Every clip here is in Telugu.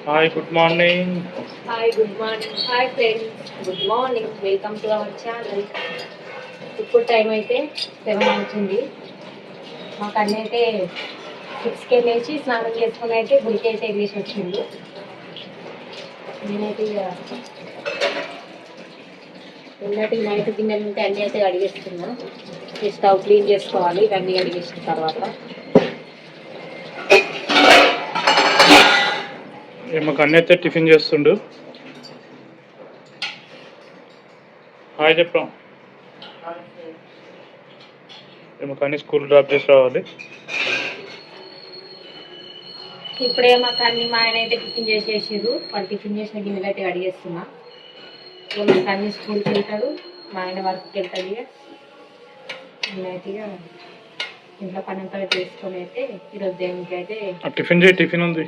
Hi good morning. Hi good morning. Hi friends, good morning. Welcome to our channel. ఇప్పుడు టైం అయితే 7 అవుతుంది. మాకు అన్నీ అయితే 6కే లేచి స్నానం చేసుకుని అయితే గుడికి అయితే వెళ్ళేసి వచ్చింది. నేనైతే నిన్నటి నైట్ గిన్నెలు ఉంటే అన్నీ అయితే అడిగేస్తున్నా. స్టవ్ క్లీన్ చేసుకోవాలి ఇవన్నీ అడిగేసిన తర్వాత. మాకు అన్నీ అయితే టిఫిన్ చేస్తుండు. హాయ్ చెప్పాం. మాకు అన్ని స్కూల్ డ్రాప్ చేసి రావాలి. ఇప్పుడే మాకు అన్ని మా ఆయన అయితే టిఫిన్ చేసేసారు. వాళ్ళు టిఫిన్ చేసిన గిన్నెలు అయితే అడిగేస్తున్నా. మాకు అన్ని స్కూల్కి వెళ్తాడు, మా ఆయన వర్క్కి వెళ్తాడు. నేనైతే ఇంట్లో పని అంతా చేసుకొని అయితే ఈరోజు దేవునికి అయితే టిఫిన్ ఉంది.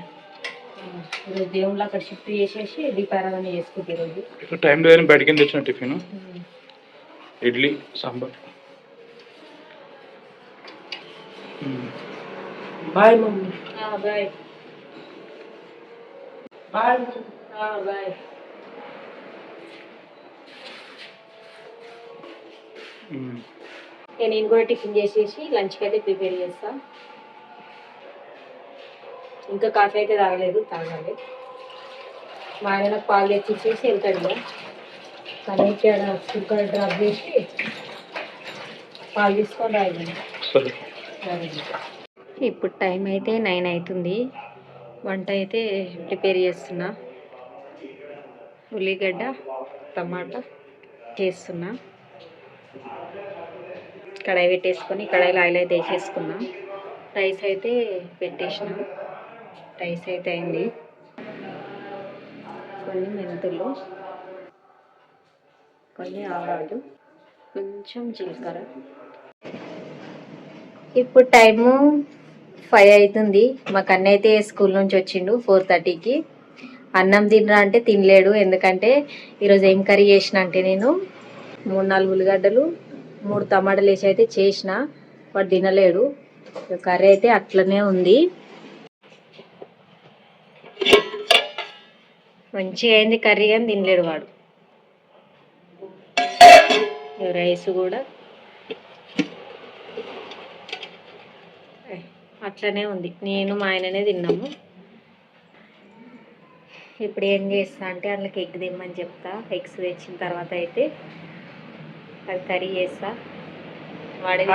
ఈరోజు దేవుళ్ళు అక్కడ షిఫ్ట్ చేసేసి దీపారాధన చేసుకుంటారు. ఈరోజు టైం లేదని బయటకి తెచ్చిన tiffin idli sambar. Bye mummy. Bye bye bye. నేను కూడా టిఫిన్ చేసేసి లంచ్కి అయితే ప్రిపేర్ చేస్తా. ఇంకా కాఫీ అయితే తాగాలి. మా ఆయన నాకు పాలు తెచ్చిచ్చేసి వెళ్తాడు కదా, కానీ ఇక్కడ కుక్కర్ డ్రాప్ చేసి పాలు తీసుకొని రాయాలి. ఇప్పుడు టైం అయితే 9 అవుతుంది. వంట అయితే ప్రిపేర్ చేస్తున్నా. ఉల్లిగడ్డ టమాటా చేస్తున్నా. కడాయి పెట్టేసుకొని కడాయిలో ఆయిల్ అయితే వేసేసుకున్నా. రైస్ అయితే పెట్టేసిన. రైస్ అయితే అయింది. కొన్ని మెంతులు, కొన్ని ఆవాలు, కొంచెం జీలకర్ర. ఇప్పుడు టైము 5 అవుతుంది. మాకు అన్న అయితే స్కూల్ నుంచి వచ్చిండు 4:30కి. అన్నం తినరా అంటే తినలేడు. ఎందుకంటే ఈరోజు ఏం కర్రీ చేసిన అంటే నేను 3-4 ఉల్లిగడ్డలు 3 టమాటాలు వేసి అయితే చేసిన. వాడు తినలేడు. కర్రీ అయితే అట్లనే ఉంది. మంచిగా అయింది కర్రీ, కానీ తినలేడు వాడు. రైస్ కూడా అట్లనే ఉంది. నేను మా ఆయననే తిన్నాము. ఇప్పుడు ఏం చేస్తా అంటే అందులోకి ఎగ్ తిమ్మని చెప్తా. ఎగ్స్ తెచ్చిన తర్వాత అయితే అది కర్రీ చేస్తా. వాడే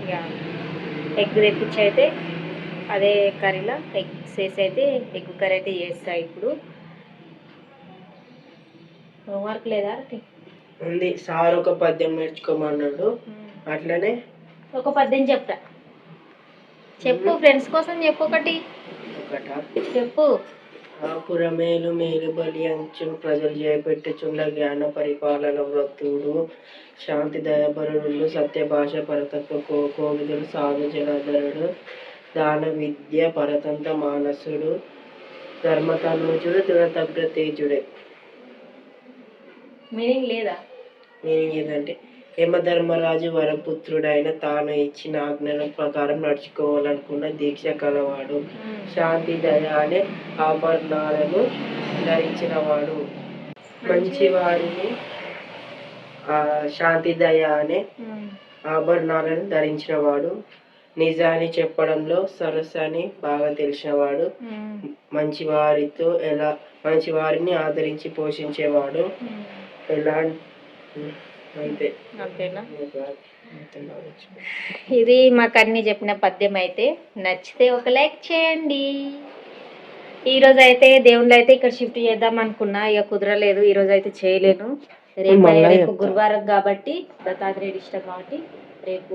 ఇక ఎగ్ తెప్పించి అయితే అదే కర్రీలో ఎగ్స్ వేసి అయితే ఎగ్ కర్రీ అయితే చేస్తా. ఇప్పుడు హోంవర్క్ లేదా ఉంది. సార్ ఒక పద్యం నేర్చుకోమన్నాడు, అట్లనే ఒక పద్యం చెప్తా. చెప్పు, ఫ్రెండ్స్ కోసం చెప్పు. ఒకటి చెప్పు. పురమేలు మేలు బలి అంచును ప్రజలు చేపెట్టుచుండ జ్ఞాన పరిపాలన వ్రతుడు శాంతి దయాపరుడు సత్య భాష పరతత్వ కోవిదుడు సాధు జనార్దనుడు దాన విద్య పరతంత్ర మానసుడు ధర్మతనుజుడు దృఢతగ్ర తేజుడే. మీనింగ్ లేదా? మీనింగ్ ఏంటంటే యమధర్మరాజు వరపుత్రుడైన తాను ఇచ్చిన ఆజ్ఞల ప్రకారం నడుచుకోవాలనుకున్న దీక్ష కలవాడు, శాంతి దయ అనే ఆభరణాలను ధరించినవాడు, మంచివాడిని శాంతి దయ అనే ఆభరణాలను ధరించినవాడు, నిజాన్ని చెప్పడంలో సరస్సాన్ని బాగా తెలిసినవాడు, మంచివారిని ఆదరించి పోషించేవాడు. అంతేనా? ఇది మాకు అన్ని చెప్పిన పద్యం. అయితే నచ్చితే ఒక లైక్ చేయండి. ఈరోజు అయితే దేవుళ్ళు అయితే ఇక్కడ షిఫ్ట్ చేద్దాం అనుకున్నా, ఇక కుదరలేదు. ఈరోజు అయితే చేయలేను. రేపు గురువారం కాబట్టి దత్తాత్రేయుడు ఇష్టం కాబట్టి రేపు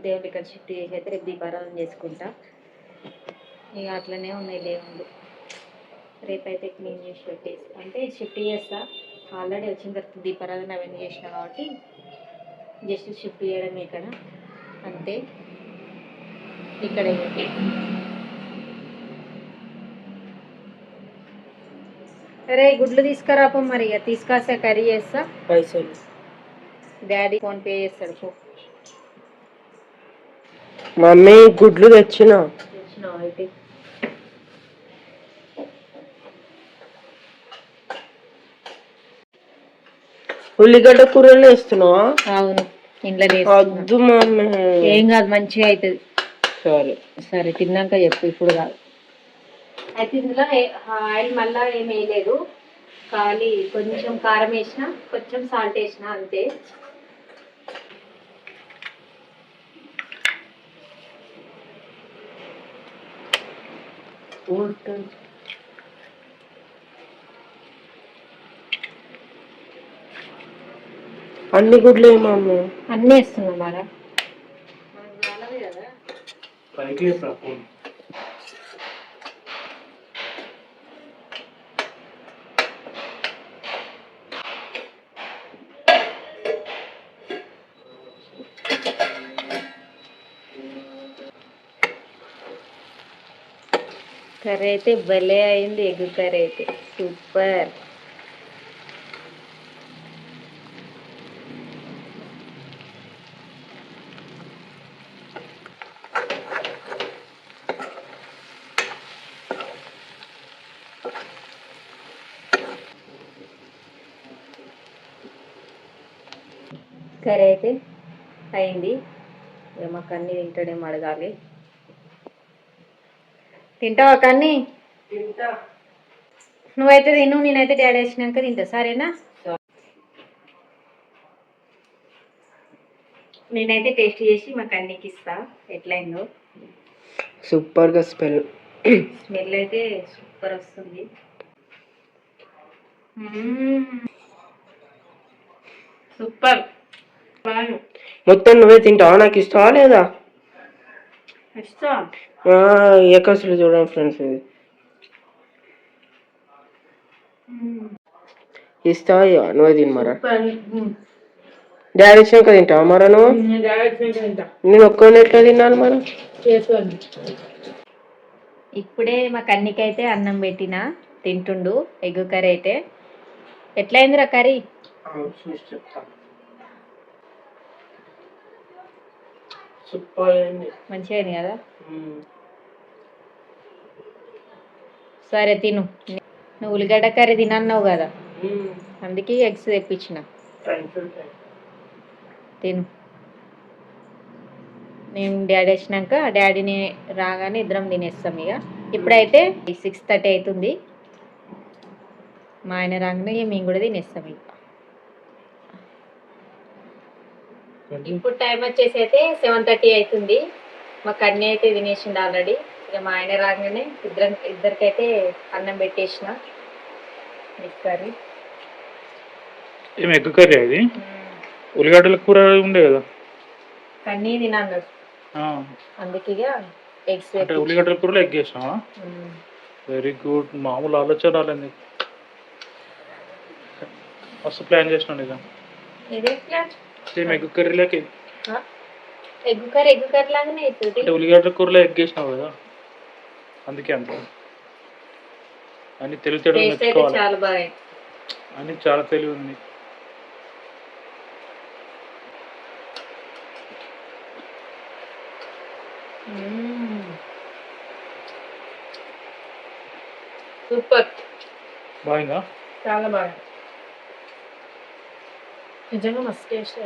దేవుళ్ళు ఇక్కడ షిఫ్ట్ చేసి అయితే రేపు దీపారాధన చేసుకుంటా. ఇక అట్లనే ఉన్నాయి దేవుళ్ళు. రేపైతే క్లీన్ చేసి పెట్టేసి అంటే షిఫ్ట్ చేస్తా. ఆల్రెడీ వచ్చిన తర్వాత దీపారాధన అవన్నీ చేసిన కాబట్టి జస్ట్ షిఫ్ట్ చేయడం ఇక్కడ అంతే. ఇక్కడ అరే గుడ్లు తీసుకురాపో. మరి ఇక తీసుకొస్తే కర్రీ చేస్తా. పైసలు డాడీ ఫోన్ పే చేస్తాడు. పో మమ్మీ గుడ్లు తెచ్చిన అయితే ఉల్లిగడ్డ కూరలు వేస్తున్నావా? అవును, ఇంట్లో వద్దు మమ్మీ. ఏం కాదు, మంచిగా అవుతుంది. సరే సరే, తిన్నాక చెప్పు, ఇప్పుడు కాదు. అయితే ఇందులో ఆయిల్ మళ్ళా ఏం వేయలేదు, ఖాళీ కొంచెం కారం వేసిన, కొంచెం సాల్ట్ వేసిన అంతే. అన్ని గుడ్లు మమ్మీ. అన్నీ వేస్తున్నాం బాగా. కర్రీ అయితే భలే అయింది, ఎగ్ కర్రీ అయితే సూపర్. కర్రీ అయితే అయింది. ఇక మా కన్నీ తింటాడేమో అడగాలి. తింటావా కన్నీ? తింటా. నువ్వైతే తిను, నేనైతే డాడీ వేసినాక తింటా, సరేనా? నేనైతే టేస్ట్ చేసి మా కన్నీకి ఇస్తా ఎట్లయిందో. సూపర్గా స్మెల్ అయితే సూపర్ వస్తుంది. సూపర్. మొత్తం నువ్వే తింటావా? నాకు ఇష్టమా లేదా? ఇష్టం. ఏకసులు చూడండి ఫ్రెండ్స్, ఇది ఇస్తావా? నువ్వే తిను మరా. డాడీ వచ్చినాక తింటావా మరా నువ్వు? నేను ఒక్కని ఎట్లా తిన్నాను మరి? ఇప్పుడే మా కన్నికైతే అన్నం పెట్టిన, తింటుండు ఎగ్ కర్రీ అయితే. ఎట్లయిందిరా కర్రీ? సూపర్ అయింది. మంచిగా అయింది కదా? సరే తిను. నువ్వు ఉల్లిగడ్డ కర్రీ తినన్నావు కదా, అందుకే ఎగ్స్ తెప్పించిన. తిను. నేను డాడీ వచ్చినాక, డాడీని రాగానే ఇద్దరం తినేస్తాం ఇక. ఇప్పుడైతే 6:30 అవుతుంది. మా ఆయన రాగానే మేము కూడా తినేస్తాం ఇక. ఇప్పుడు టైం వచ్చేసి అయితే 7:30 అవుతుంది. మా కన్నీ అయితే తినేసిండు ఆల్రెడీ. ఇక మా ఆయన రాగానే ఇద్దరికైతే అన్నం పెట్టేసిన. Egg curry. ఏం ఎగ్ కర్రీ అది? ఉల్లిగడ్డల కూర ఉండే కదా, కన్నీ తినన్నాడు, అందుకే ఎగ్స్. అంటే ఉల్లిగడ్డల కూరలో ఎగ్ వేసినావా? Very good. మామూలు ఆలోచన రాలేదు, మస్తు ప్లాన్ చేసినాను ఇక. సేమ్ ఎగ్ కర్రీలోకి ఎగ్ కర్రీ లాగానే అవుతుంది. అంటే ఉల్లిగడ్డల కూరలో ఎగ్ వేసినావు కదా, అందుకే అంత. అన్ని తెలివి మెచ్చుకోవాలి, చాలా బాగా. అన్ని చాలా తెలివి ఉంది. సూపర్. బాగుందా? చాలా బాగా, నిజంగా మస్తు టేస్ట్.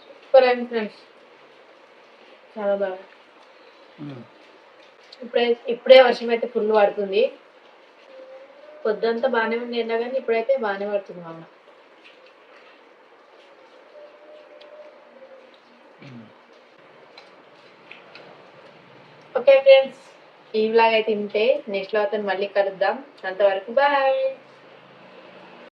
సూపర్ అండి ఫ్రెండ్స్, చాలా బాగా. ఇప్పుడే వర్షం అయితే ఫుల్ పడుతుంది. పొద్దంతా బాగానే ఉంది ఎండ, కానీ ఇప్పుడైతే బాగానే పడుతుంది అమ్మ. ఓకే ఫ్రెండ్స్, ఈ వ్లాగ్ అయితే ఇంతే. నెక్స్ట్ లో అయితే మళ్ళీ కలుద్దాం. అంతవరకు బాయ్.